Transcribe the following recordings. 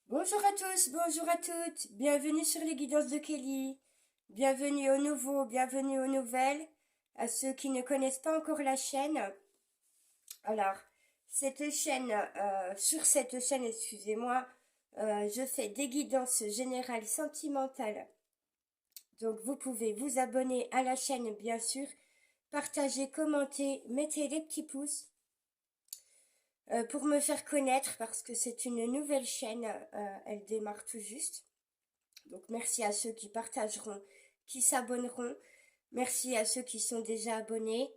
Bonjour à tous, bonjour à toutes, bienvenue sur les guidances de Kelly, bienvenue aux nouveaux, bienvenue aux nouvelles, à ceux qui ne connaissent pas encore la chaîne. Alors, sur cette chaîne, excusez-moi, je fais des guidances générales sentimentales. Donc vous pouvez vous abonner à la chaîne bien sûr, partager, commenter, mettez les petits pouces. Pour me faire connaître parce que c'est une nouvelle chaîne, elle démarre tout juste. Donc merci à ceux qui partageront, qui s'abonneront. Merci à ceux qui sont déjà abonnés.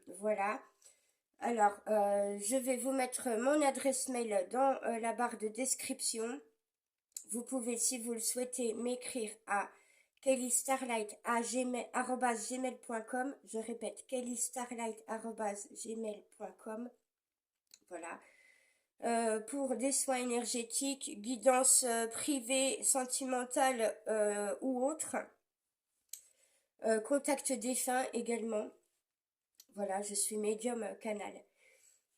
Voilà. Alors, je vais vous mettre mon adresse mail dans la barre de description. Vous pouvez, si vous le souhaitez, m'écrire à kellystarlight@gmail.com. Je répète, kellystarlight@gmail.com. Voilà. Pour des soins énergétiques, guidance privée, sentimentale ou autre. Contact défunt également. Voilà, je suis médium canal.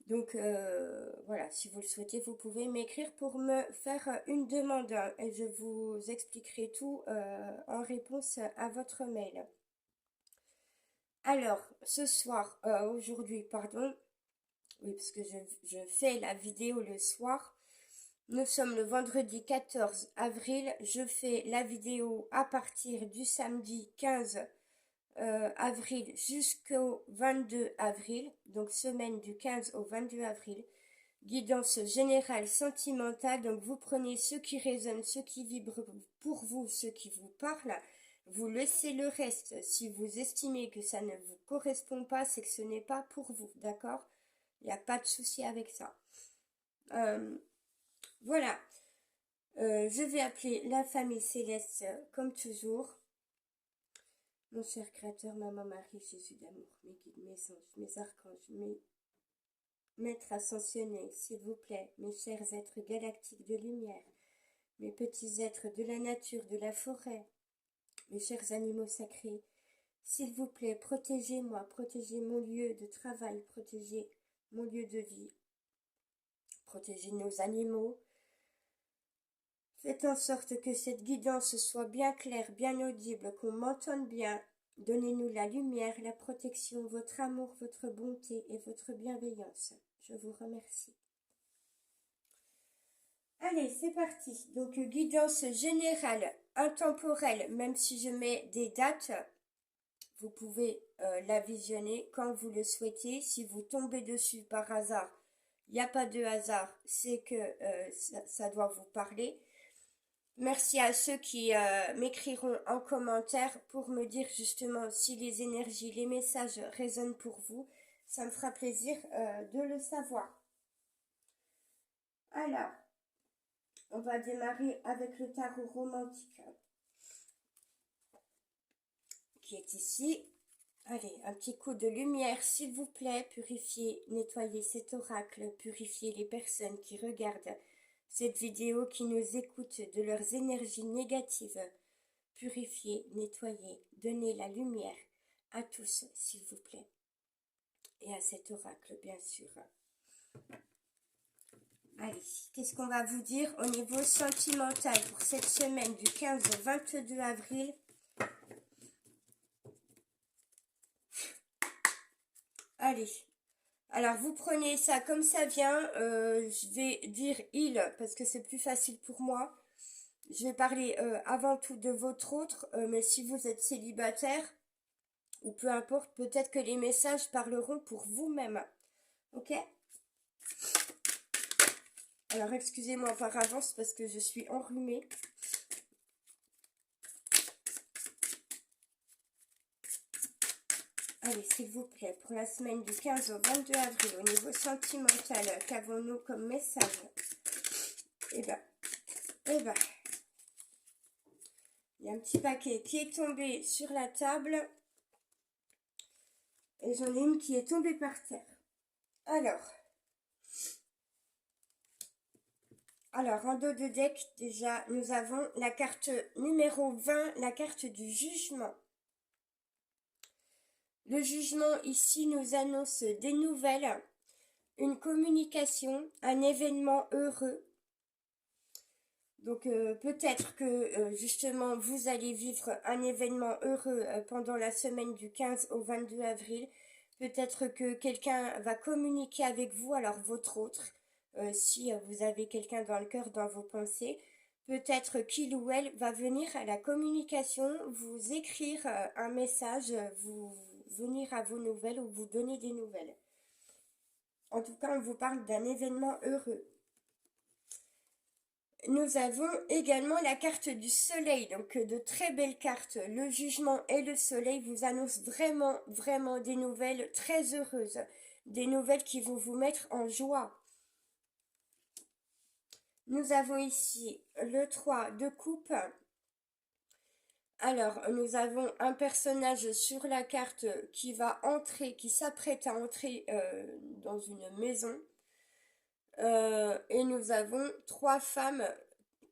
Donc voilà, si vous le souhaitez, vous pouvez m'écrire pour me faire une demande et je vous expliquerai tout en réponse à votre mail. Alors, aujourd'hui, pardon, oui, parce que je fais la vidéo le soir. Nous sommes le vendredi 14 avril. Je fais la vidéo à partir du samedi 15 avril jusqu'au 22 avril. Donc semaine du 15 au 22 avril. Guidance générale sentimentale. Donc vous prenez ce qui résonne, ce qui vibre pour vous, ce qui vous parle. Vous laissez le reste. Si vous estimez que ça ne vous correspond pas, c'est que ce n'est pas pour vous. D'accord? Il n'y a pas de souci avec ça. Voilà. Je vais appeler la famille céleste comme toujours. Mon cher Créateur, Maman Marie, Jésus d'amour, mes guides, mes anges, mes archanges, mes maîtres ascensionnés, s'il vous plaît, mes chers êtres galactiques de lumière, mes petits êtres de la nature, de la forêt, mes chers animaux sacrés, s'il vous plaît, protégez-moi, protégez mon lieu de travail, protégez mon lieu de vie, protégez nos animaux. Faites en sorte que cette guidance soit bien claire, bien audible, qu'on m'entende bien. Donnez-nous la lumière, la protection, votre amour, votre bonté et votre bienveillance. Je vous remercie. Allez, c'est parti. Donc, guidance générale, intemporelle, même si je mets des dates, vous pouvez la visionner quand vous le souhaitez. Si vous tombez dessus par hasard, il n'y a pas de hasard, c'est que ça doit vous parler. Merci à ceux qui m'écriront en commentaire pour me dire justement si les énergies, les messages résonnent pour vous. Ça me fera plaisir de le savoir. Alors, on va démarrer avec le tarot romantique qui est ici. Allez, un petit coup de lumière s'il vous plaît. Purifiez, nettoyez cet oracle, purifiez les personnes qui regardent cette vidéo, qui nous écoutent de leurs énergies négatives. Purifiez, nettoyez, donnez la lumière à tous, s'il vous plaît. Et à cet oracle, bien sûr. Allez, qu'est-ce qu'on va vous dire au niveau sentimental pour cette semaine du 15 au 22 avril? Allez, alors vous prenez ça comme ça vient. Je vais dire il parce que c'est plus facile pour moi. Je vais parler avant tout de votre autre, mais si vous êtes célibataire, ou peu importe, peut-être que les messages parleront pour vous-même. Ok? Alors excusez-moi par avance parce que je suis enrhumée. Allez, s'il vous plaît, pour la semaine du 15 au 22 avril, au niveau sentimental, qu'avons-nous comme message? Eh ben, il y a un petit paquet qui est tombé sur la table. Et j'en ai une qui est tombée par terre. Alors, en dos de deck, déjà, nous avons la carte numéro 20, la carte du jugement. Le jugement, ici, nous annonce des nouvelles, une communication, un événement heureux. Donc peut-être que justement vous allez vivre un événement heureux pendant la semaine du 15 au 22 avril. Peut-être que quelqu'un va communiquer avec vous, alors votre autre, si vous avez quelqu'un dans le cœur, dans vos pensées. Peut-être qu'il ou elle va venir à la communication, vous écrire un message, vous venir à vos nouvelles ou vous donner des nouvelles. En tout cas, on vous parle d'un événement heureux. Nous avons également la carte du soleil, donc de très belles cartes. Le jugement et le soleil vous annoncent vraiment, vraiment des nouvelles très heureuses. Des nouvelles qui vont vous mettre en joie. Nous avons ici le 3 de coupe. Alors, nous avons un personnage sur la carte qui va entrer, qui s'apprête à entrer dans une maison. Et nous avons 3 femmes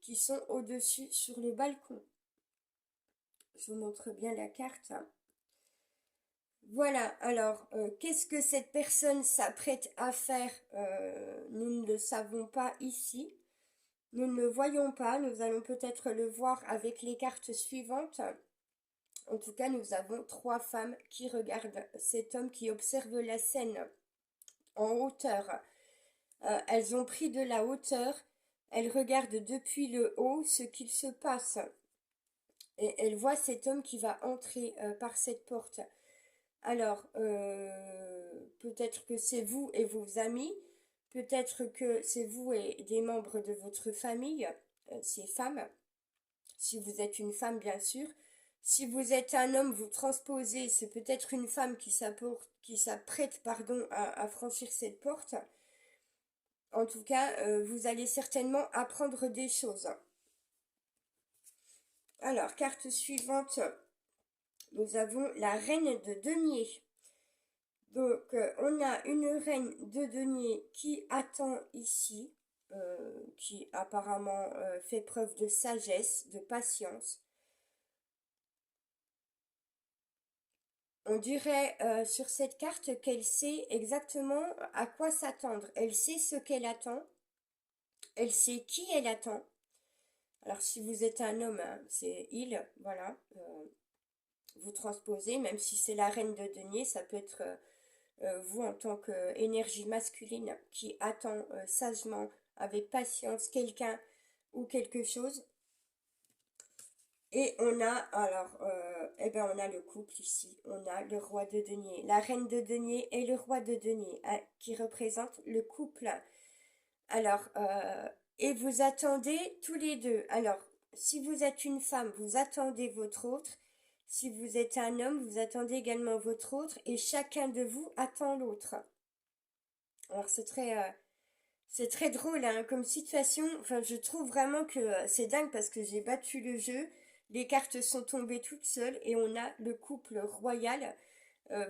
qui sont au-dessus sur le balcon. Je vous montre bien la carte. Voilà, alors, qu'est-ce que cette personne s'apprête à faire? Nous ne le savons pas ici. Nous ne le voyons pas. Nous allons peut-être le voir avec les cartes suivantes. En tout cas, nous avons 3 femmes qui regardent cet homme qui observe la scène en hauteur. Elles ont pris de la hauteur. Elles regardent depuis le haut ce qu'il se passe. Et elles voient cet homme qui va entrer par cette porte. Alors, peut-être que c'est vous et vos amis, peut-être que c'est vous et des membres de votre famille, ces femmes, si vous êtes une femme bien sûr. Si vous êtes un homme, vous transposez, c'est peut-être une femme qui s'apprête à franchir cette porte. En tout cas, vous allez certainement apprendre des choses. Alors, carte suivante, nous avons la reine de denier. Donc, on a une reine de denier qui attend ici, qui apparemment fait preuve de sagesse, de patience. On dirait sur cette carte qu'elle sait exactement à quoi s'attendre. Elle sait ce qu'elle attend. Elle sait qui elle attend. Alors, si vous êtes un homme, hein, c'est il, voilà. Vous transposez, même si c'est la reine de denier, ça peut être... vous en tant qu'énergie masculine qui attend sagement, avec patience, quelqu'un ou quelque chose. Et on a, alors, on a le couple ici. On a le roi de denier, la reine de denier et le roi de denier, hein, qui représentent le couple. Alors, et vous attendez tous les deux. Alors, si vous êtes une femme, vous attendez votre autre. Si vous êtes un homme, vous attendez également votre autre et chacun de vous attend l'autre. Alors c'est très drôle hein, comme situation. Enfin, je trouve vraiment que c'est dingue parce que j'ai battu le jeu. Les cartes sont tombées toutes seules et on a le couple royal,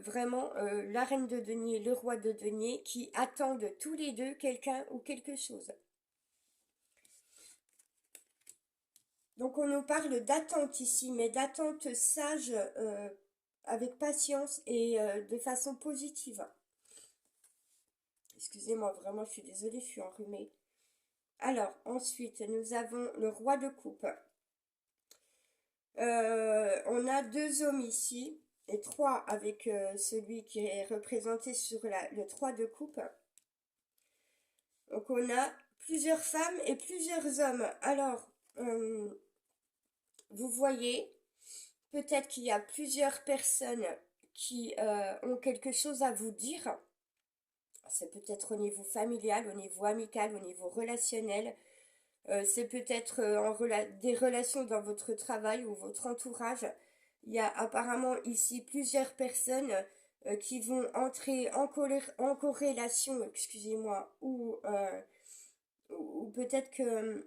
vraiment la reine de denier, le roi de denier qui attendent tous les deux quelqu'un ou quelque chose. Donc on nous parle d'attente ici, mais d'attente sage, avec patience et de façon positive. Excusez-moi, vraiment, je suis désolée, je suis enrhumée. Alors, ensuite, nous avons le roi de coupe. On a 2 hommes ici, et 3 avec celui qui est représenté sur le 3 de coupe. Donc on a plusieurs femmes et plusieurs hommes. Alors, vous voyez, peut-être qu'il y a plusieurs personnes qui ont quelque chose à vous dire. C'est peut-être au niveau familial, au niveau amical, au niveau relationnel. C'est peut-être des relations dans votre travail ou votre entourage. Il y a apparemment ici plusieurs personnes qui vont entrer en corrélation, excusez-moi, ou peut-être que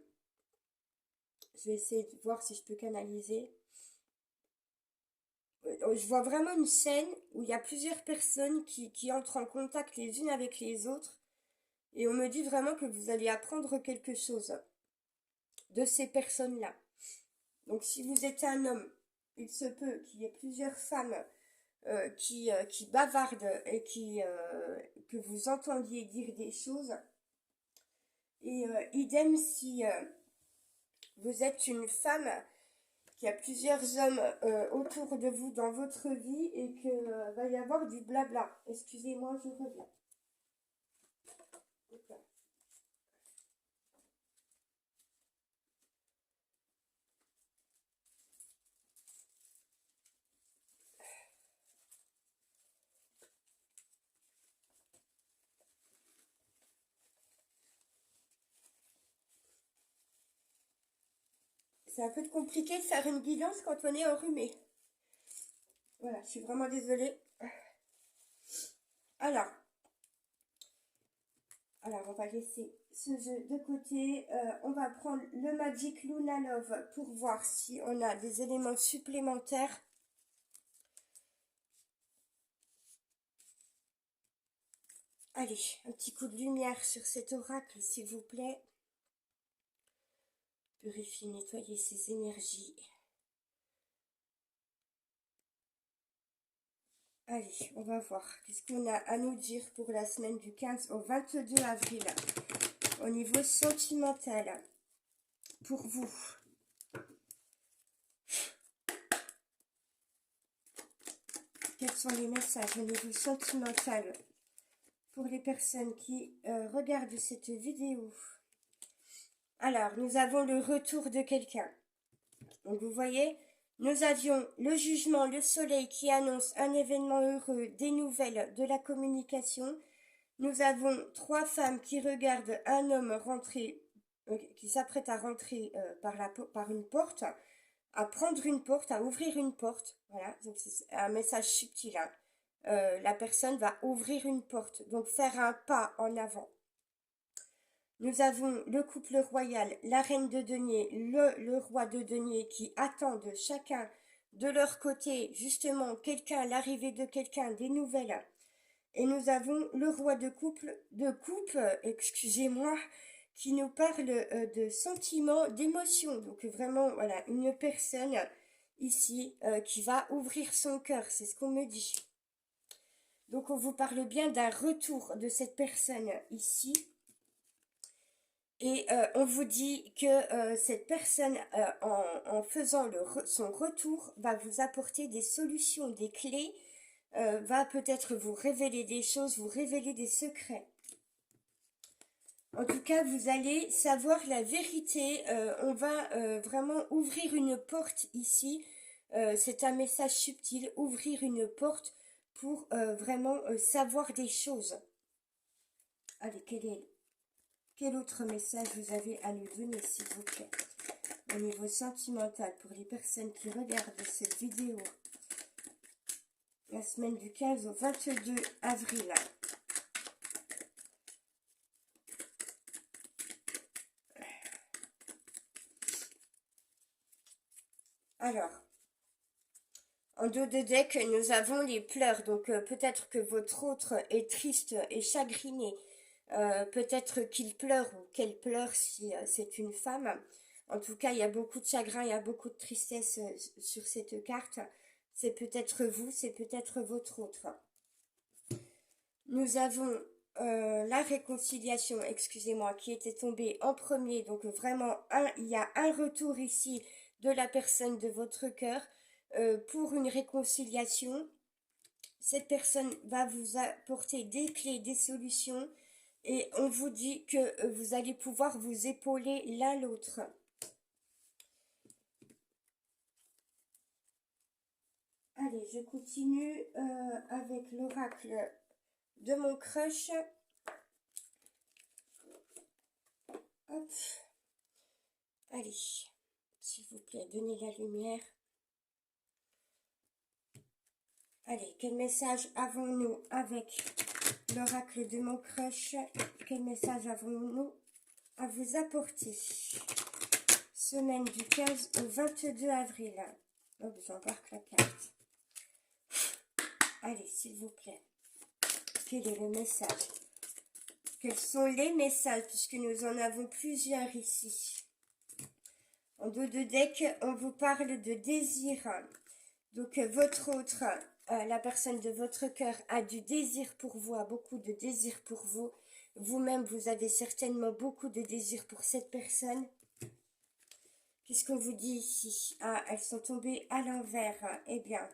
je vais essayer de voir si je peux canaliser. Je vois vraiment une scène où il y a plusieurs personnes qui entrent en contact les unes avec les autres et on me dit vraiment que vous allez apprendre quelque chose de ces personnes-là. Donc si vous êtes un homme, il se peut qu'il y ait plusieurs femmes qui bavardent et que vous entendiez dire des choses. Et idem si Vous êtes une femme qui a plusieurs hommes autour de vous dans votre vie et que va y avoir du blabla. Excusez-moi, je reviens. C'est un peu compliqué de faire une guidance quand on est enrhumé. Voilà, je suis vraiment désolée. Alors, on va laisser ce jeu de côté. On va prendre le Magic Luna Love pour voir si on a des éléments supplémentaires. Allez, un petit coup de lumière sur cet oracle, s'il vous plaît. Purifier, nettoyer ces énergies. Allez, on va voir. Qu'est-ce qu'on a à nous dire pour la semaine du 15 au 22 avril au niveau sentimental pour vous? Quels sont les messages au niveau sentimental pour les personnes qui regardent cette vidéo? Alors, nous avons le retour de quelqu'un. Donc, vous voyez, nous avions le jugement, le soleil qui annonce un événement heureux, des nouvelles, de la communication. Nous avons 3 femmes qui regardent un homme rentrer, qui s'apprête à rentrer par une porte, à prendre une porte, à ouvrir une porte. Voilà, donc c'est un message subtil. Hein. La personne va ouvrir une porte, donc faire un pas en avant. Nous avons le couple royal, la reine de denier, le roi de denier qui attendent chacun de leur côté justement l'arrivée de quelqu'un, des nouvelles. Et nous avons le roi de coupe, excusez-moi, qui nous parle de sentiments, d'émotions. Donc vraiment, voilà, une personne ici qui va ouvrir son cœur, c'est ce qu'on me dit. Donc on vous parle bien d'un retour de cette personne ici. Et on vous dit que cette personne, en faisant son retour, va vous apporter des solutions, des clés, va peut-être vous révéler des choses, vous révéler des secrets. En tout cas, vous allez savoir la vérité. On va vraiment ouvrir une porte ici. C'est un message subtil, ouvrir une porte pour vraiment savoir des choses. Allez, quel autre message vous avez à nous donner, s'il vous plaît, au niveau sentimental, pour les personnes qui regardent cette vidéo, la semaine du 15 au 22 avril. Alors, en dos de deck, nous avons les pleurs. Donc, peut-être que votre autre est triste et chagriné. Peut-être qu'il pleure ou qu'elle pleure si c'est une femme. En tout cas, il y a beaucoup de chagrin, il y a beaucoup de tristesse sur cette carte. C'est peut-être vous, c'est peut-être votre autre. Nous avons la réconciliation, excusez-moi, qui était tombée en premier. Donc vraiment, il y a un retour ici de la personne de votre cœur pour une réconciliation. Cette personne va vous apporter des clés, des solutions. Et on vous dit que vous allez pouvoir vous épauler l'un l'autre. Allez, je continue avec l'oracle de mon crush. Hop. Allez, s'il vous plaît, donnez la lumière. Allez, quel message avons-nous avec l'oracle de mon crush? Quel message avons-nous à vous apporter? Semaine du 15 au 22 avril. Hop, j'embarque la carte. Allez, s'il vous plaît. Quel est le message? Quels sont les messages, puisque nous en avons plusieurs ici? En dos de deck, on vous parle de désir. Donc, votre autre, la personne de votre cœur a du désir pour vous, a beaucoup de désir pour vous. Vous-même, vous avez certainement beaucoup de désir pour cette personne. Qu'est-ce qu'on vous dit ici? Ah, elles sont tombées à l'envers. Eh bien,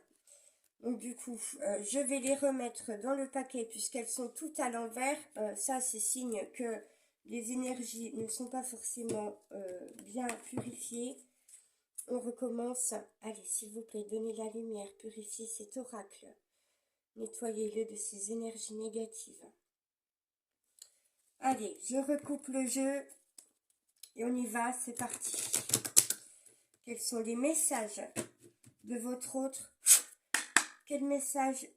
donc du coup, je vais les remettre dans le paquet puisqu'elles sont toutes à l'envers. Ça, c'est signe que les énergies ne sont pas forcément bien purifiées. On recommence. Allez, s'il vous plaît, donnez la lumière, purifiez cet oracle. Nettoyez-le de ces énergies négatives. Allez, je recoupe le jeu et on y va, c'est parti. Quels sont les messages de votre autre? Quel message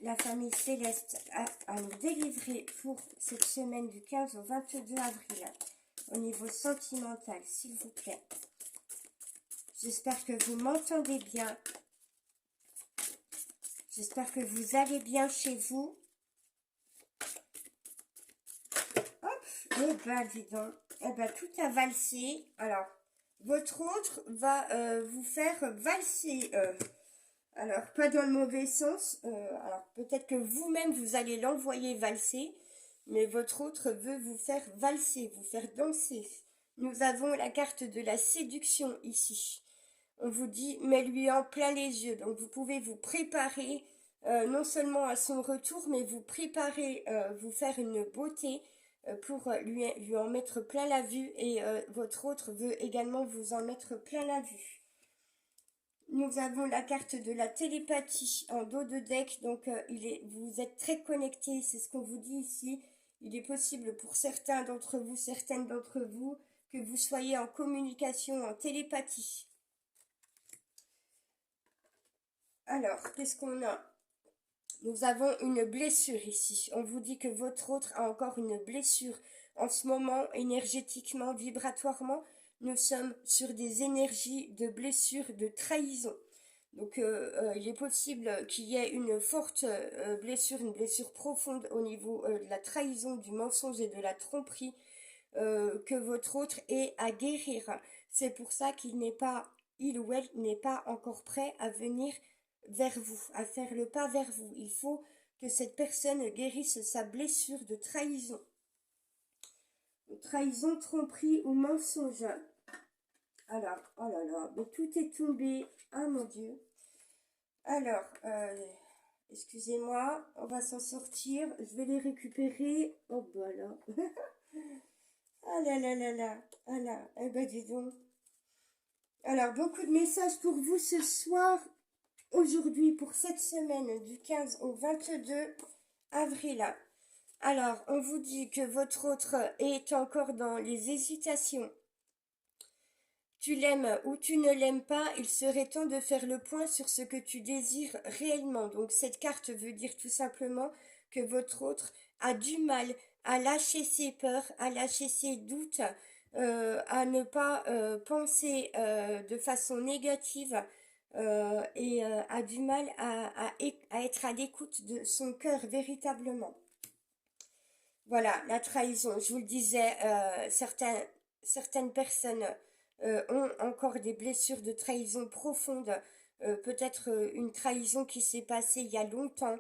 la famille céleste a à nous délivrer pour cette semaine du 15 au 22 avril au niveau sentimental, s'il vous plaît? J'espère que vous m'entendez bien. J'espère que vous allez bien chez vous. Hop, et ben dis donc, eh ben tout a valsé. Alors, votre autre va vous faire valser. Alors, pas dans le mauvais sens. Alors, peut-être que vous-même, vous allez l'envoyer valser. Mais votre autre veut vous faire valser, vous faire danser. Nous avons la carte de la séduction ici. On vous dit, mets-lui en plein les yeux. Donc, vous pouvez vous préparer non seulement à son retour, mais vous préparer, vous faire une beauté pour lui en mettre plein la vue. Et votre autre veut également vous en mettre plein la vue. Nous avons la carte de la télépathie en dos de deck, donc vous êtes très connectés, c'est ce qu'on vous dit ici. Il est possible pour certains d'entre vous, certaines d'entre vous, que vous soyez en communication, en télépathie. Alors, qu'est-ce qu'on a? Nous avons une blessure ici. On vous dit que votre autre a encore une blessure. En ce moment, énergétiquement, vibratoirement, nous sommes sur des énergies de blessure, de trahison. Donc il est possible qu'il y ait une forte blessure, une blessure profonde au niveau de la trahison, du mensonge et de la tromperie que votre autre ait à guérir. C'est pour ça il ou elle n'est pas encore prêt à venir vers vous, à faire le pas vers vous. Il faut que cette personne guérisse sa blessure de trahison. Trahison, tromperie ou mensonge. Alors, oh là là, mais tout est tombé. Ah mon Dieu. Alors, excusez-moi, on va s'en sortir. Je vais les récupérer. Oh bah là. Ah là là là là. Ah là, eh ben dis donc. Alors, beaucoup de messages pour vous ce soir, aujourd'hui, pour cette semaine du 15 au 22 avril. Alors, on vous dit que votre autre est encore dans les hésitations. Tu l'aimes ou tu ne l'aimes pas, il serait temps de faire le point sur ce que tu désires réellement. Donc cette carte veut dire tout simplement que votre autre a du mal à lâcher ses peurs, à lâcher ses doutes, à ne pas penser de façon négative et a du mal à être à l'écoute de son cœur véritablement. Voilà, la trahison, je vous le disais, certaines personnes ont encore des blessures de trahison profondes, peut-être une trahison qui s'est passée il y a longtemps,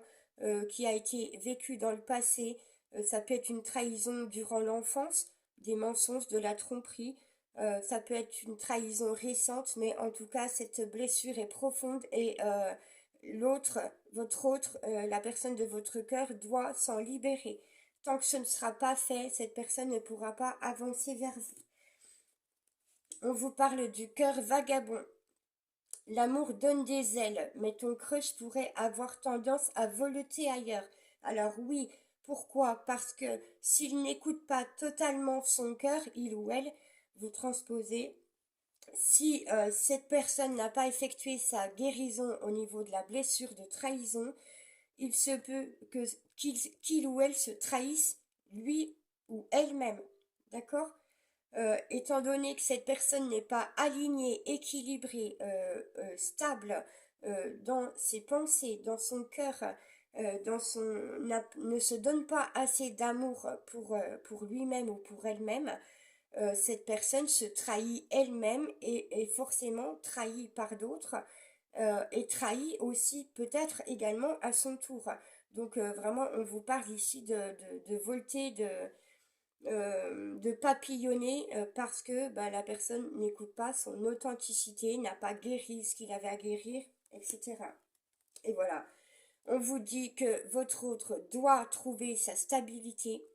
qui a été vécue dans le passé, ça peut être une trahison durant l'enfance, des mensonges, de la tromperie, ça peut être une trahison récente, mais en tout cas cette blessure est profonde et votre autre, la personne de votre cœur doit s'en libérer. Tant que ce ne sera pas fait, cette personne ne pourra pas avancer vers vous. On vous parle du cœur vagabond. L'amour donne des ailes, mais ton crush pourrait avoir tendance à voleter ailleurs. Alors oui, pourquoi? Parce que s'il n'écoute pas totalement son cœur, il ou elle, vous transposez, si cette personne n'a pas effectué sa guérison au niveau de la blessure de trahison, il se peut qu'il ou elle se trahisse lui ou elle-même. D'accord? Étant donné que cette personne n'est pas alignée, équilibrée, stable dans ses pensées, dans son cœur, ne se donne pas assez d'amour pour lui-même ou pour elle-même, cette personne se trahit elle-même et est forcément trahie par d'autres et trahit aussi peut-être également à son tour. Donc vraiment, on vous parle ici de volter, de papillonner parce que bah, la personne n'écoute pas son authenticité, n'a pas guéri ce qu'il avait à guérir, etc. Et voilà, on vous dit que votre autre doit trouver sa stabilité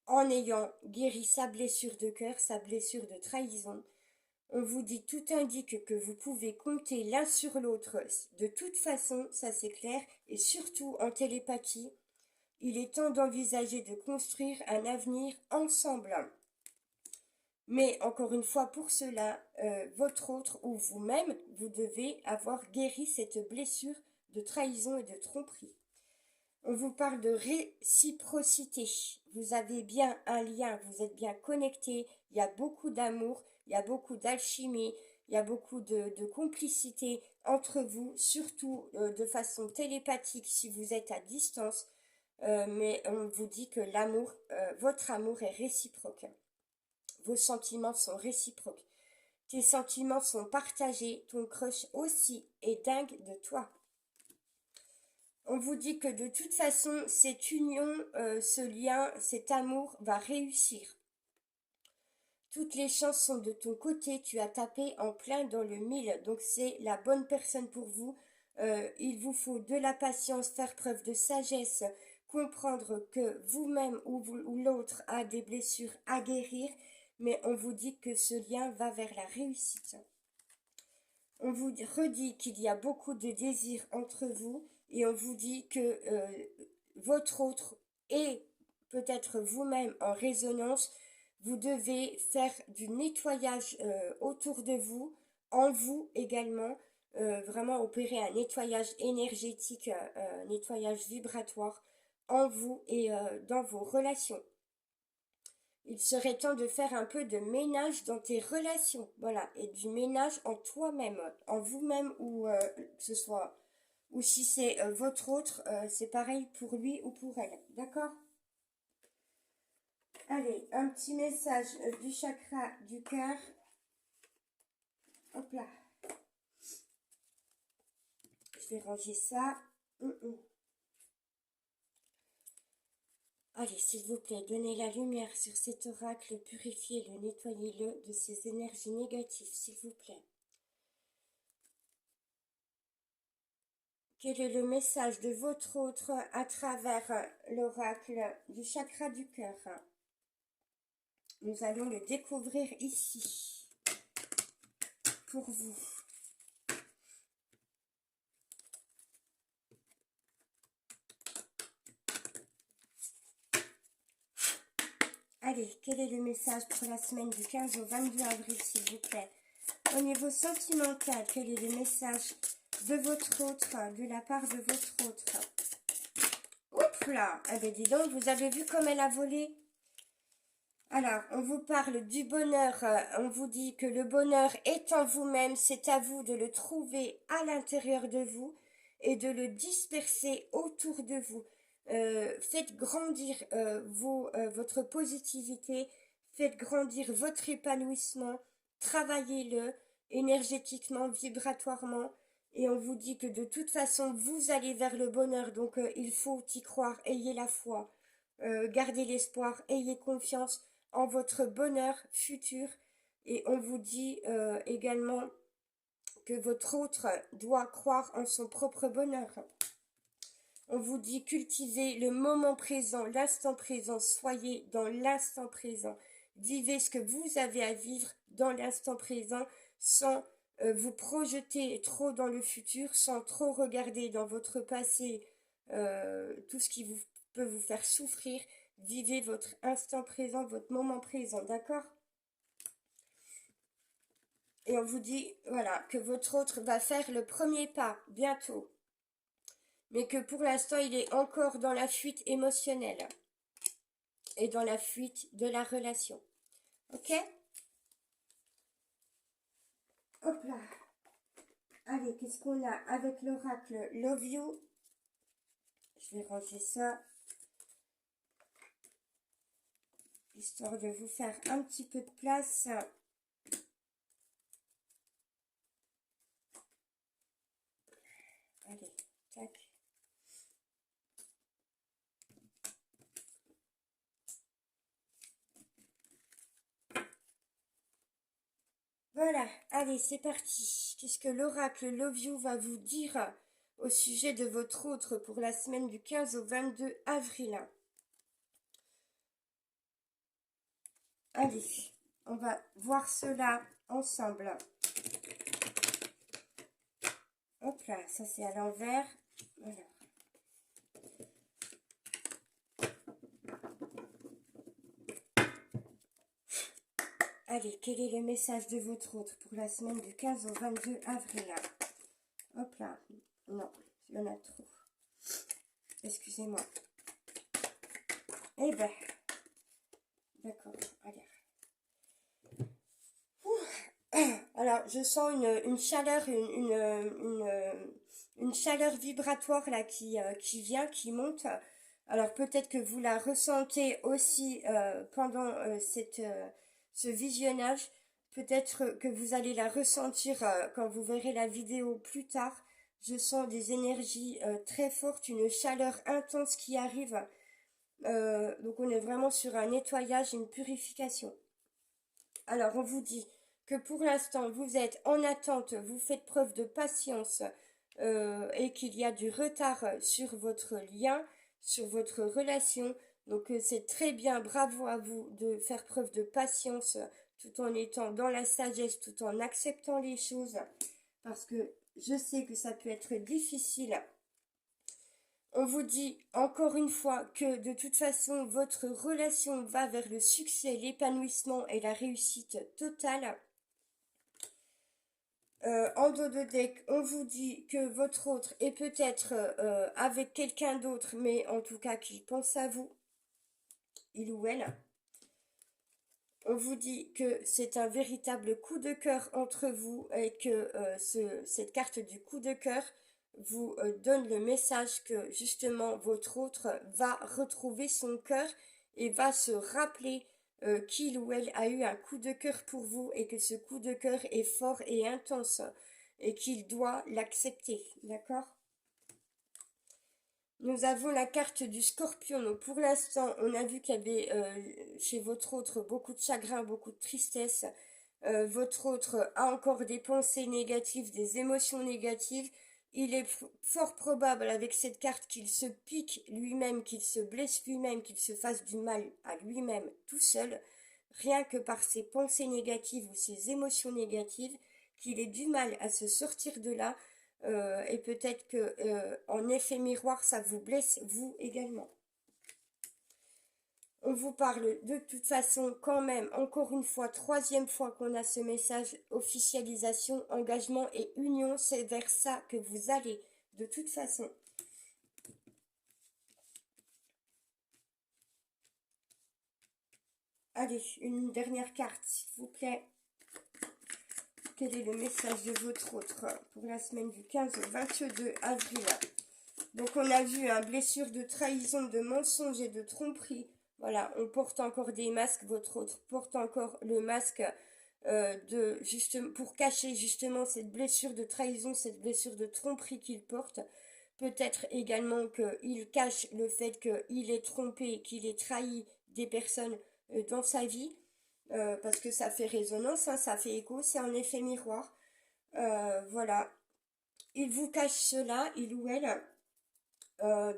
en ayant guéri sa blessure de cœur, sa blessure de trahison. On vous dit, tout indique que vous pouvez compter l'un sur l'autre de toute façon, ça c'est clair, et surtout en télépathie. Il est temps d'envisager de construire un avenir ensemble. Mais encore une fois, pour cela, votre autre ou vous-même, vous devez avoir guéri cette blessure de trahison et de tromperie. On vous parle de réciprocité. Vous avez bien un lien, vous êtes bien connectés, il y a beaucoup d'amour, il y a beaucoup d'alchimie, il y a beaucoup de complicité entre vous, surtout de façon télépathique si vous êtes à distance. Mais on vous dit que l'amour, votre amour est réciproque. Vos sentiments sont réciproques. Tes sentiments sont partagés, ton crush aussi est dingue de toi. On vous dit que de toute façon, cette union, ce lien, cet amour va réussir. Toutes les chances sont de ton côté, tu as tapé en plein dans le mille, donc c'est la bonne personne pour vous. Il vous faut de la patience, faire preuve de sagesse, comprendre que vous-même ou l'autre a des blessures à guérir, mais on vous dit que ce lien va vers la réussite. On vous redit qu'il y a beaucoup de désirs entre vous et on vous dit que votre autre et peut-être vous-même en résonance, vous devez faire du nettoyage autour de vous, en vous également, vraiment opérer un nettoyage énergétique, nettoyage vibratoire en vous et dans vos relations. Il serait temps de faire un peu de ménage dans tes relations, voilà, et du ménage en toi-même, en vous-même, ou que ce soit, ou si c'est votre autre, c'est pareil pour lui ou pour elle, d'accord? Allez, un petit message du chakra du cœur. Hop là. Je vais ranger ça. Allez, s'il vous plaît, donnez la lumière sur cet oracle, purifiez-le, nettoyez-le de ces énergies négatives, s'il vous plaît. Quel est le message de votre autre à travers l'oracle du chakra du cœur? Nous allons le découvrir ici, pour vous. Allez, quel est le message pour la semaine du 15 au 22 avril, s'il vous plaît? Au niveau sentimental, quel est le message de votre autre, de la part de votre autre? Oups là! Eh bien, dis donc, vous avez vu comme elle a volé? Alors, on vous parle du bonheur, on vous dit que le bonheur est en vous-même, c'est à vous de le trouver à l'intérieur de vous et de le disperser autour de vous. Faites grandir votre positivité, faites grandir votre épanouissement, travaillez-le énergétiquement, vibratoirement, et on vous dit que de toute façon, vous allez vers le bonheur, donc il faut y croire, ayez la foi, gardez l'espoir, ayez confiance en votre bonheur futur, et on vous dit également que votre autre doit croire en son propre bonheur. On vous dit cultivez le moment présent, l'instant présent, soyez dans l'instant présent, vivez ce que vous avez à vivre dans l'instant présent sans vous projeter trop dans le futur, sans trop regarder dans votre passé tout ce qui peut vous faire souffrir. Vivez votre instant présent, votre moment présent, d'accord? Et on vous dit, voilà, que votre autre va faire le premier pas bientôt. Mais que pour l'instant, il est encore dans la fuite émotionnelle. Et dans la fuite de la relation. Ok? Hop là. Allez, qu'est-ce qu'on a avec l'oracle Love You? Je vais ranger ça. Histoire de vous faire un petit peu de place. Allez, tac. Voilà, allez, c'est parti. Qu'est-ce que l'oracle Love You va vous dire au sujet de votre autre pour la semaine du 15 au 22 avril? Allez, on va voir cela ensemble. Hop là, ça c'est à l'envers. Voilà. Allez, quel est le message de votre autre pour la semaine du 15 au 22 avril? Hop là. Non, il y en a trop. Excusez-moi. Eh ben, d'accord, allez. Alors, je sens une chaleur, une chaleur vibratoire là qui vient, qui monte. Alors, peut-être que vous la ressentez aussi pendant ce visionnage. Peut-être que vous allez la ressentir quand vous verrez la vidéo plus tard. Je sens des énergies très fortes, une chaleur intense qui arrive. Donc, on est vraiment sur un nettoyage, une purification. Alors, on vous dit que pour l'instant, vous êtes en attente, vous faites preuve de patience et qu'il y a du retard sur votre lien, sur votre relation. Donc, c'est très bien, bravo à vous de faire preuve de patience tout en étant dans la sagesse, tout en acceptant les choses. Parce que je sais que ça peut être difficile. On vous dit encore une fois que de toute façon, votre relation va vers le succès, l'épanouissement et la réussite totale. En dos de deck, on vous dit que votre autre est peut-être avec quelqu'un d'autre, mais en tout cas qu'il pense à vous, il ou elle. On vous dit que c'est un véritable coup de cœur entre vous et que cette carte du coup de cœur vous donne le message que justement votre autre va retrouver son cœur et va se rappeler qu'il ou elle a eu un coup de cœur pour vous et que ce coup de cœur est fort et intense et qu'il doit l'accepter, d'accord? Nous avons la carte du Scorpion. Donc pour l'instant, on a vu qu'il y avait chez votre autre beaucoup de chagrin, beaucoup de tristesse. Votre autre a encore des pensées négatives, des émotions négatives. Il est fort probable avec cette carte qu'il se pique lui-même, qu'il se blesse lui-même, qu'il se fasse du mal à lui-même tout seul, rien que par ses pensées négatives ou ses émotions négatives, qu'il ait du mal à se sortir de là et peut-être que en effet miroir, ça vous blesse vous également. On vous parle de toute façon quand même, encore une fois, troisième fois qu'on a ce message, officialisation, engagement et union, c'est vers ça que vous allez, de toute façon. Allez, une dernière carte, s'il vous plaît. Quel est le message de votre autre pour la semaine du 15 au 22 avril? Donc on a vu une blessure de trahison, de mensonge et de tromperie. Voilà, on porte encore des masques, votre autre porte encore le masque pour cacher justement cette blessure de trahison, cette blessure de tromperie qu'il porte. Peut-être également qu'il cache le fait qu'il ait trompé, qu'il ait trahi des personnes dans sa vie, parce que ça fait résonance, hein, ça fait écho, c'est un effet miroir. Voilà, il vous cache cela, il ou elle.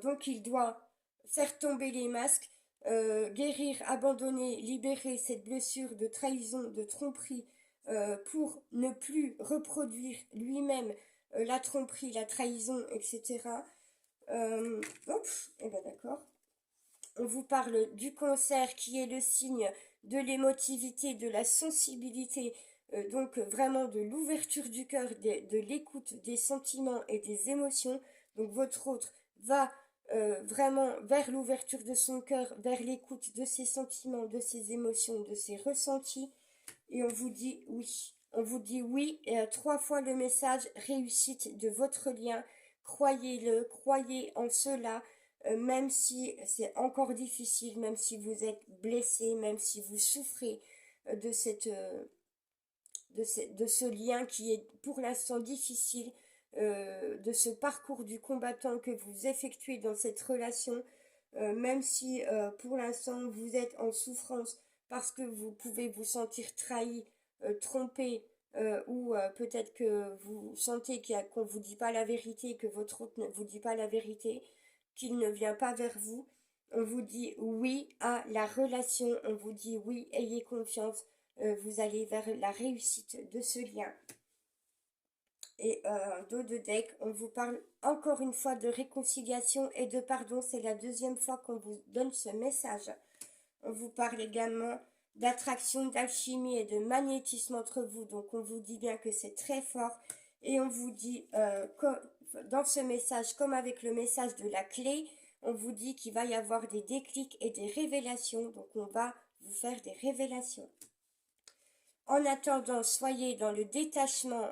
Donc il doit faire tomber les masques, guérir, abandonner, libérer cette blessure de trahison, de tromperie, pour ne plus reproduire lui-même la tromperie, la trahison, etc. Hop, et ben d'accord. On vous parle du cancer qui est le signe de l'émotivité, de la sensibilité, donc vraiment de l'ouverture du cœur, de l'écoute des sentiments et des émotions. Donc votre autre va vraiment vers l'ouverture de son cœur, vers l'écoute de ses sentiments, de ses émotions, de ses ressentis. Et on vous dit oui. On vous dit oui et à 3 fois le message réussite de votre lien. Croyez-le, croyez en cela, même si c'est encore difficile, même si vous êtes blessé, même si vous souffrez de de ce lien qui est pour l'instant difficile, de ce parcours du combattant que vous effectuez dans cette relation, même si pour l'instant vous êtes en souffrance parce que vous pouvez vous sentir trahi, trompé, ou peut-être que vous sentez qu'on ne vous dit pas la vérité, que votre hôte ne vous dit pas la vérité, qu'il ne vient pas vers vous, on vous dit oui à la relation, on vous dit oui, ayez confiance, vous allez vers la réussite de ce lien. Et dos de deck, on vous parle encore une fois de réconciliation et de pardon, c'est la deuxième fois qu'on vous donne ce message. On vous parle également d'attraction, d'alchimie et de magnétisme entre vous. Donc on vous dit bien que c'est très fort. Et on vous dit, dans ce message, comme avec le message de la clé, on vous dit qu'il va y avoir des déclics et des révélations. Donc on va vous faire des révélations. En attendant, soyez dans le détachement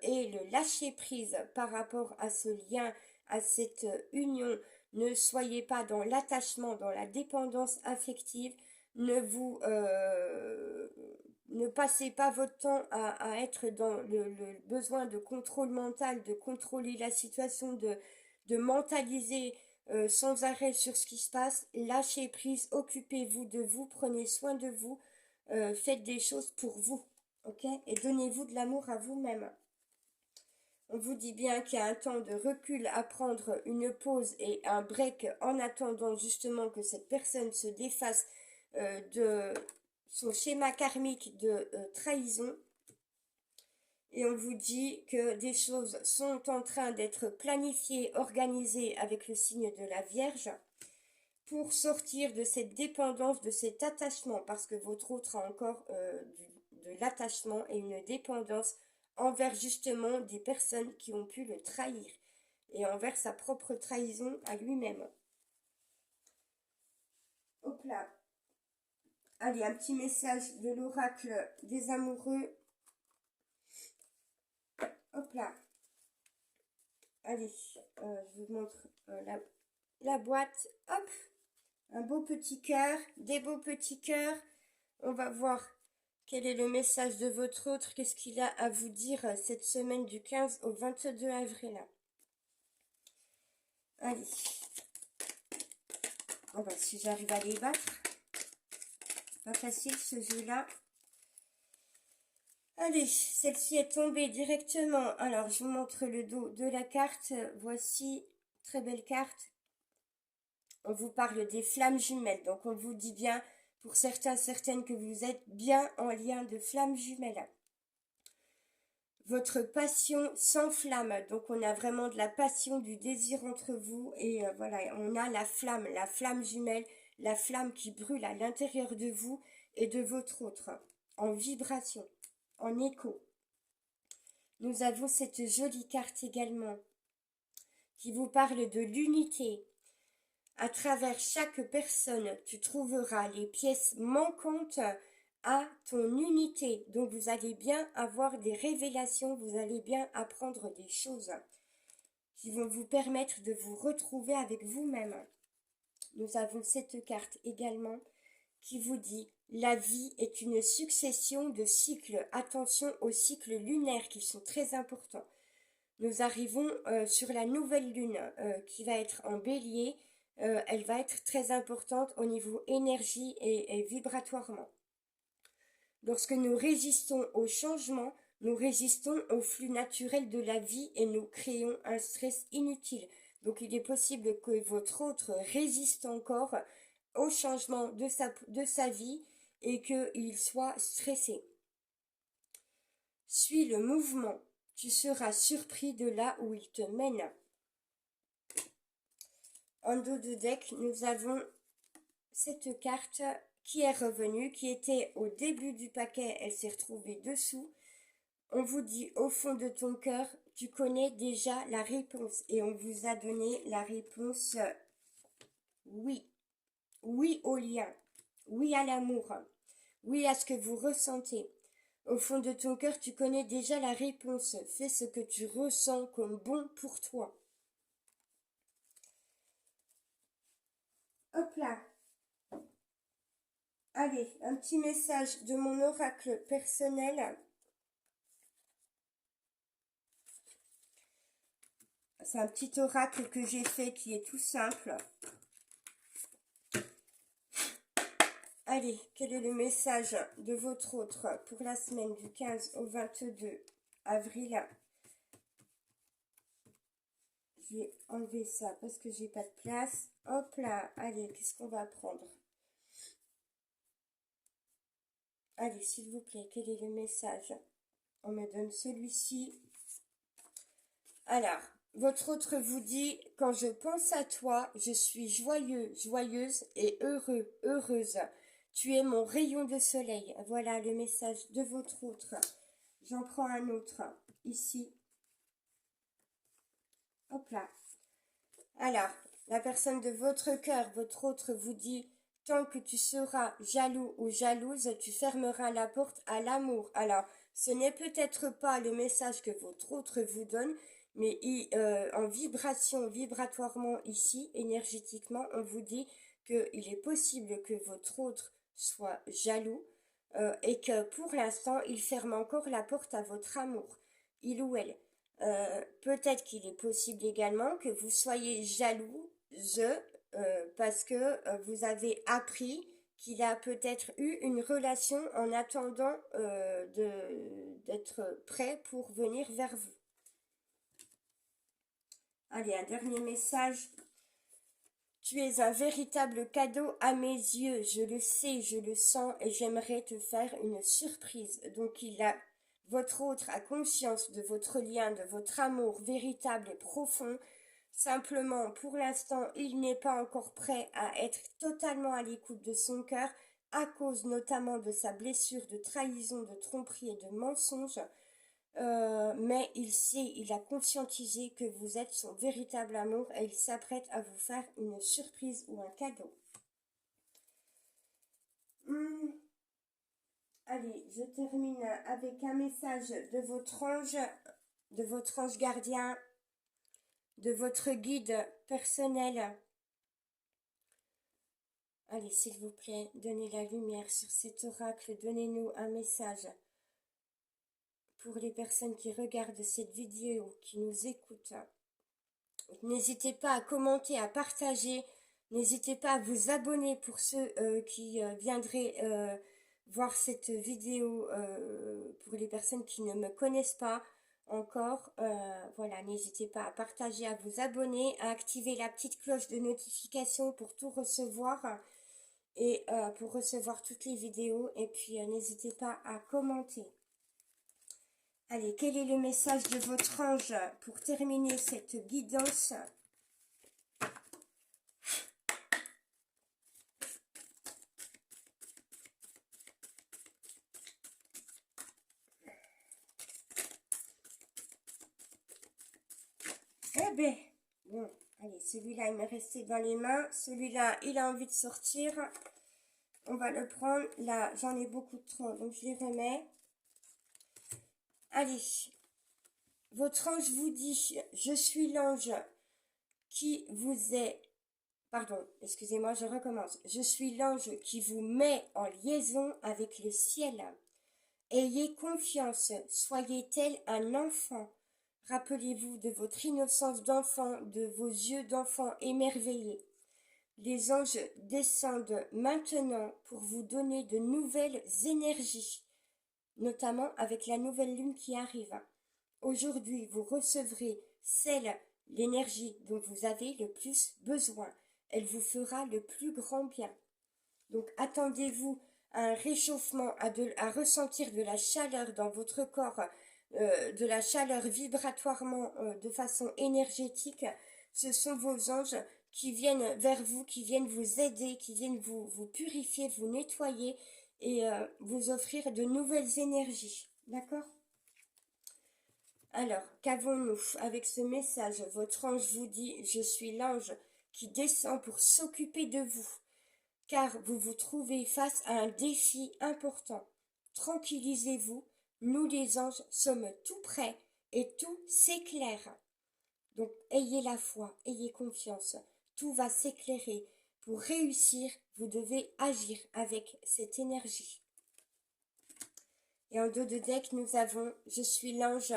et le lâcher-prise par rapport à ce lien, à cette union. Ne soyez pas dans l'attachement, dans la dépendance affective. Ne passez pas votre temps à être dans le besoin de contrôle mental, de contrôler la situation, de mentaliser sans arrêt sur ce qui se passe. Lâchez prise, occupez-vous de vous, prenez soin de vous. Faites des choses pour vous, ok? Et donnez-vous de l'amour à vous-même. On vous dit bien qu'il y a un temps de recul à prendre, une pause et un break en attendant justement que cette personne se défasse de son schéma karmique de trahison. Et on vous dit que des choses sont en train d'être planifiées, organisées avec le signe de la Vierge, pour sortir de cette dépendance, de cet attachement, parce que votre autre a encore de l'attachement et une dépendance envers justement des personnes qui ont pu le trahir et envers sa propre trahison à lui-même. Hop là. Allez, un petit message de l'oracle des amoureux. Hop là. Allez, je vous montre la boîte. Hop. Un beau petit cœur, des beaux petits cœurs. On va voir quel est le message de votre autre, qu'est-ce qu'il a à vous dire cette semaine du 15 au 22 avril. Allez. On va, si j'arrive à les battre. Pas facile ce jeu-là. Allez, celle-ci est tombée directement. Alors, je vous montre le dos de la carte. Voici, très belle carte. On vous parle des flammes jumelles. Donc, on vous dit bien, pour certains, certaines, que vous êtes bien en lien de flammes jumelles. Votre passion s'enflamme. Donc, on a vraiment de la passion, du désir entre vous. Et voilà, on a la flamme jumelle, la flamme qui brûle à l'intérieur de vous et de votre autre, en vibration, en écho. Nous avons cette jolie carte également qui vous parle de l'unité. À travers chaque personne, tu trouveras les pièces manquantes à ton unité. Donc vous allez bien avoir des révélations, vous allez bien apprendre des choses qui vont vous permettre de vous retrouver avec vous-même. Nous avons cette carte également qui vous dit: la vie est une succession de cycles. Attention aux cycles lunaires qui sont très importants. Nous arrivons sur la nouvelle lune qui va être en bélier. Elle va être très importante au niveau énergie et vibratoirement. Lorsque nous résistons au changement, nous résistons au flux naturel de la vie et nous créons un stress inutile. Donc il est possible que votre autre résiste encore au changement de sa vie et qu'il soit stressé. Suis le mouvement. Tu seras surpris de là où il te mène. En dos de deck, nous avons cette carte qui est revenue, qui était au début du paquet, elle s'est retrouvée dessous. On vous dit au fond de ton cœur, tu connais déjà la réponse. Et on vous a donné la réponse oui. Oui au lien. Oui à l'amour. Oui à ce que vous ressentez. Au fond de ton cœur, tu connais déjà la réponse. Fais ce que tu ressens comme bon pour toi. Hop là. Allez, un petit message de mon oracle personnel. C'est un petit oracle que j'ai fait qui est tout simple. Allez, quel est le message de votre autre pour la semaine du 15 au 22 avril? Je vais enlever ça parce que j'ai pas de place. Hop là, allez, qu'est-ce qu'on va prendre? Allez, s'il vous plaît, quel est le message? On me donne celui-ci. Alors, votre autre vous dit, quand je pense à toi, je suis joyeux, joyeuse et heureux, heureuse. Tu es mon rayon de soleil. Voilà le message de votre autre. J'en prends un autre, ici. Hop là. Alors, la personne de votre cœur, votre autre vous dit, tant que tu seras jaloux ou jalouse, tu fermeras la porte à l'amour. Alors, ce n'est peut-être pas le message que votre autre vous donne, mais en vibration, vibratoirement ici, énergétiquement, on vous dit qu'il est possible que votre autre soit jaloux et que pour l'instant, il ferme encore la porte à votre amour, il ou elle. Peut-être qu'il est possible également que vous soyez jalouse parce que vous avez appris qu'il a peut-être eu une relation en attendant d'être prêt pour venir vers vous. Allez, un dernier message. Tu es un véritable cadeau à mes yeux, je le sais, je le sens et j'aimerais te faire une surprise. Donc votre autre a conscience de votre lien, de votre amour véritable et profond. Simplement, pour l'instant, il n'est pas encore prêt à être totalement à l'écoute de son cœur, à cause notamment de sa blessure de trahison, de tromperie et de mensonge. Mais il sait, il a conscientisé que vous êtes son véritable amour et il s'apprête à vous faire une surprise ou un cadeau. Allez, je termine avec un message de votre ange gardien, de votre guide personnel. Allez, s'il vous plaît, donnez la lumière sur cet oracle, donnez-nous un message. Pour les personnes qui regardent cette vidéo, qui nous écoutent, n'hésitez pas à commenter, à partager, n'hésitez pas à vous abonner pour ceux qui viendraient voir cette vidéo, pour les personnes qui ne me connaissent pas encore. Voilà, n'hésitez pas à partager, à vous abonner, à activer la petite cloche de notification pour tout recevoir et pour recevoir toutes les vidéos. Et puis n'hésitez pas à commenter. Allez, quel est le message de votre ange pour terminer cette guidance? Eh ben, bon, allez, celui-là, il m'est resté dans les mains. Celui-là, il a envie de sortir. On va le prendre. Là, j'en ai beaucoup trop, donc je les remets. Allez, votre ange vous dit, je suis l'ange qui vous est... Pardon, excusez-moi, je recommence. Je suis l'ange qui vous met en liaison avec le ciel. Ayez confiance, soyez tel un enfant. Rappelez-vous de votre innocence d'enfant, de vos yeux d'enfant émerveillés. Les anges descendent maintenant pour vous donner de nouvelles énergies, notamment avec la nouvelle lune qui arrive. Aujourd'hui, vous recevrez l'énergie dont vous avez le plus besoin. Elle vous fera le plus grand bien. Donc attendez-vous à un réchauffement, à ressentir de la chaleur dans votre corps, de la chaleur vibratoirement de façon énergétique. Ce sont vos anges qui viennent vers vous, qui viennent vous aider, qui viennent vous purifier, vous nettoyer et vous offrir de nouvelles énergies. D'accord? Alors, qu'avons-nous avec ce message? Votre ange vous dit, je suis l'ange qui descend pour s'occuper de vous, car vous vous trouvez face à un défi important. Tranquillisez-vous, nous les anges sommes tout prêts et tout s'éclaire. Donc, ayez la foi, ayez confiance, tout va s'éclairer. Pour réussir, vous devez agir avec cette énergie. Et en dos de deck, nous avons, je suis l'ange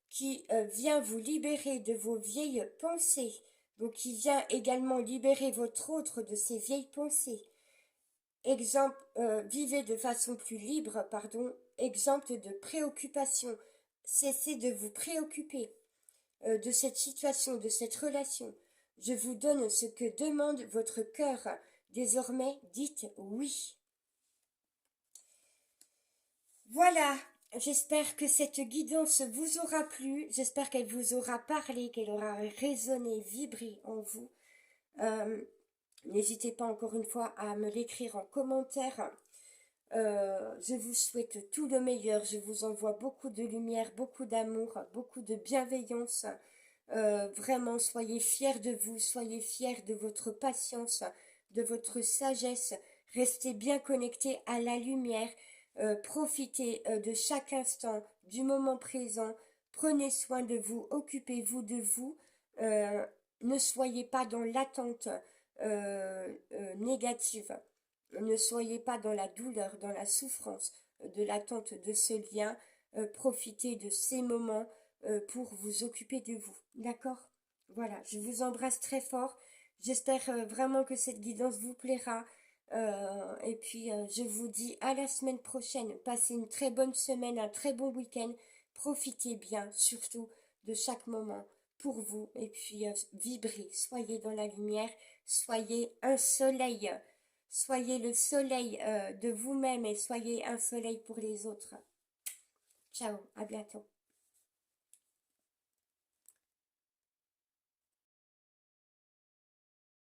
qui vient vous libérer de vos vieilles pensées. Donc, qui vient également libérer votre autre de ses vieilles pensées. Vivez de façon plus libre, pardon, exempte de préoccupation. Cessez de vous préoccuper de cette situation, de cette relation. Je vous donne ce que demande votre cœur. Désormais, dites oui. Voilà, j'espère que cette guidance vous aura plu, j'espère qu'elle vous aura parlé, qu'elle aura résonné, vibré en vous. N'hésitez pas encore une fois à me l'écrire en commentaire. Je vous souhaite tout le meilleur, je vous envoie beaucoup de lumière, beaucoup d'amour, beaucoup de bienveillance. Vraiment, soyez fiers de vous, soyez fiers de votre patience, de votre sagesse. Restez bien connectés à la lumière. Profitez de chaque instant, du moment présent. Prenez soin de vous, occupez-vous de vous. Euh, ne soyez pas dans l'attente négative. Ne soyez pas dans la douleur, dans la souffrance de l'attente de ce lien. Profitez de ces moments pour vous occuper de vous. D'accord? Voilà, je vous embrasse très fort. J'espère vraiment que cette guidance vous plaira. Et puis, je vous dis à la semaine prochaine. Passez une très bonne semaine, un très bon week-end. Profitez bien, surtout, de chaque moment pour vous. Et puis, vibrez, soyez dans la lumière, soyez un soleil. Soyez le soleil de vous-même et soyez un soleil pour les autres. Ciao, à bientôt.